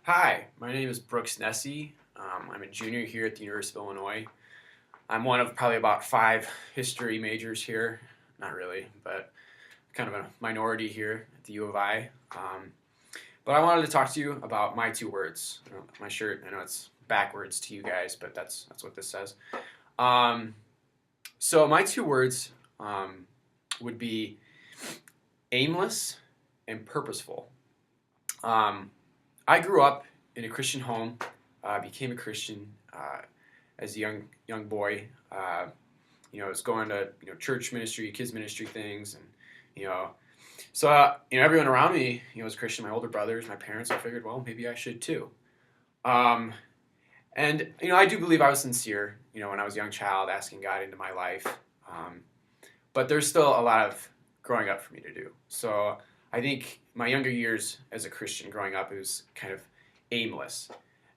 Hi, my name is Nesse. I'm a junior here at the University of Illinois. I'm one of probably about five history majors here. Not really, but kind of a minority here at the U of I. But I wanted to talk to you about my two words. My shirt, I know it's backwards to you guys, but that's what this says. Um, so my two words would be aimless and purposeful. Um, I grew up in a Christian home, became a Christian as a young boy. I was going to church ministry, kids ministry things, and you know, everyone around me was Christian. My older brothers, my parents. I figured, well, maybe I should too. Um, and I do believe I was sincere. When I was a young child, asking God into my life. Um, but there's still a lot of growing up for me to do. So I think my younger years as a Christian growing up, it was kind of aimless.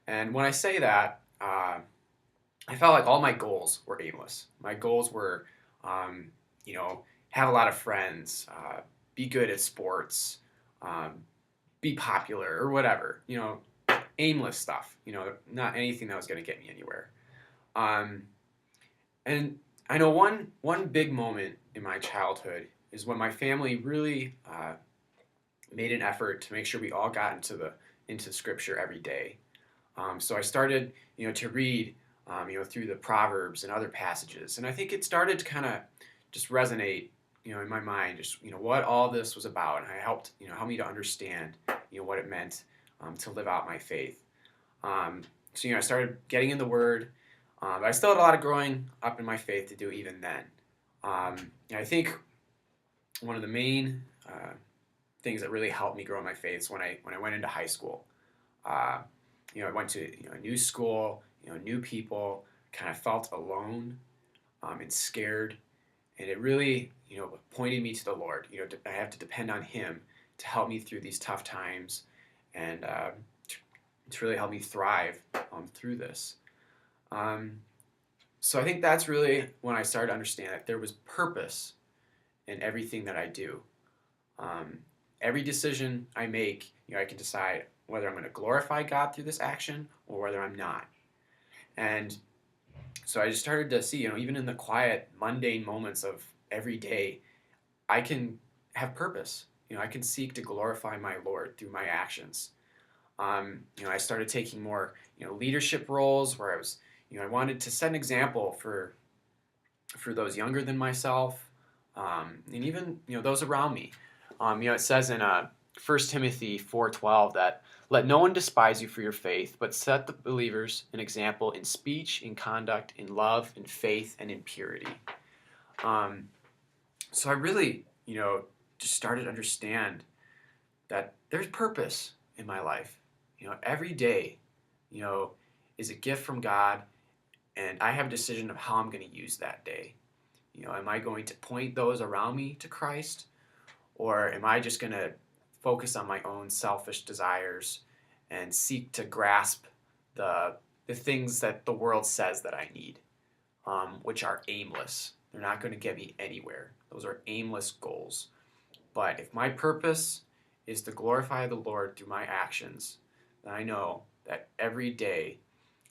And when I say that, I felt like all my goals were aimless. My goals were, um, have a lot of friends, be good at sports, um, be popular or whatever. Aimless stuff. Not anything that was going to get me anywhere. Um, and I know one big moment in my childhood is when my family really made an effort to make sure we all got into Scripture every day. So I started, to read, through the Proverbs and other passages, and I think it started to kind of just resonate, in my mind, just what all this was about, and it helped me to understand, what it meant to live out my faith. So I started getting in the Word, but I still had a lot of growing up in my faith to do even then. I think one of the main things that really helped me grow in my faith is when I went into high school. Uh, I went to a new school, new people, kind of felt alone and scared, and it really pointed me to the Lord. I have to depend on Him to help me through these tough times, and to really help me thrive through this. So I think that's really when I started to understand that there was purpose in everything that I do. Um, every decision I make, I can decide whether I'm going to glorify God through this action or whether I'm not. And so I just started to see, even in the quiet, mundane moments of every day, I can have purpose. I can seek to glorify my Lord through my actions. I started taking more, leadership roles where I wanted to set an example for those younger than myself, and even those around me. It says in 1 Timothy 4:12 that let no one despise you for your faith, but set the believers an example in speech, in conduct, in love, in faith, and in purity. Um, so I really, just started to understand that there's purpose in my life. Every day, you know, is a gift from God, and I have a decision of how I'm going to use that day. Am I going to point those around me to Christ, or am I just going to focus on my own selfish desires and seek to grasp the things that the world says that I need, which are aimless. They're not going to get me anywhere. Those are aimless goals. But if my purpose is to glorify the Lord through my actions, then I know that every day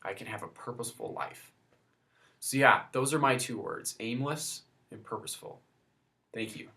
I can have a purposeful life. So yeah, those are my two words, aimless and purposeful. Thank you.